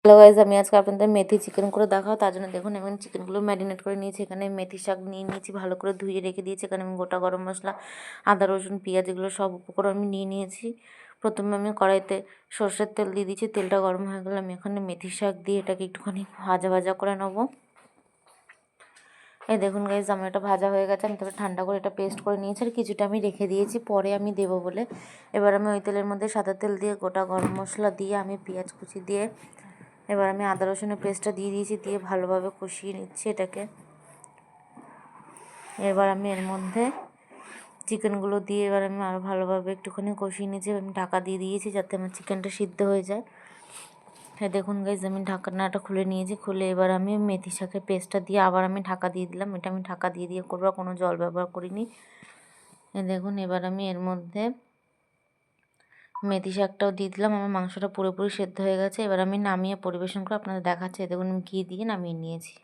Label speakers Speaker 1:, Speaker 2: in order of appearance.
Speaker 1: Hello guys, আমি আজকে আপনাদের মেথি চিকেন করে দেখাও। তার জন্য দেখুন আমি চিকেনগুলো ম্যারিনেট করে নিয়েছি। এখানে মেথি শাক নিয়ে নিয়েছি, ভালো করে ধুয়ে রেখে দিয়েছি। এখানে আমি গোটা গরম মশলা, আদা রসুন পেঁয়াজ এগুলো সব উপকরণ আমি নিয়ে নিয়েছি। প্রথমে আমি কড়াইতে সর্ষের তেল দিয়ে দিয়েছি। তেলটা গরম হয়ে গেলে আমি এখানে মেথি শাক দিয়ে এটাকে একটুখানি ভাজা ভাজা করে নেবো। এই দেখুন গাইজ, আমার এটা ভাজা হয়ে গেছে। আমি তবে ঠান্ডা করে এটা পেস্ট করে নিয়েছি, আর কিছুটা আমি রেখে দিয়েছি, পরে আমি দেবো বলে। এবার আমি ওই তেলের মধ্যে সাদা তেল দিয়ে গোটা গরম মশলা দিয়ে আমি পেঁয়াজ কুচি দিয়ে এবার আমি আদা রসুনের পেস্টটা দিয়ে দিয়েছি, দিয়ে ভালোভাবে কষিয়ে নিচ্ছি এটাকে। এবার আমি এর মধ্যে চিকেনগুলো দিয়ে এবার আমি আরও ভালোভাবে একটুখানি কষিয়ে নিয়েছি। আমি ঢাকা দিয়ে দিয়েছি যাতে আমার চিকেনটা সিদ্ধ হয়ে যায়। হ্যাঁ দেখুন গাইজ, আমি ঢাকনাটা খুলে নিয়েছি। খুলে এবার আমি মেথি শাকের পেস্টটা দিয়ে আবার আমি ঢাকা দিয়ে দিলাম। এটা আমি ঢাকা দিয়ে করবো, কোনো জল ব্যবহার করিনি। দেখুন এবার আমি এর মধ্যে মেথি শাকটাও দিয়ে দিলাম। আমার মাংসটা পুরোপুরি সেদ্ধ হয়ে গেছে। এবার আমি নামিয়ে পরিবেশন করে আপনাদের দেখাচ্ছি। দেখুন আমি ঘি দিয়ে নামিয়ে নিয়েছি।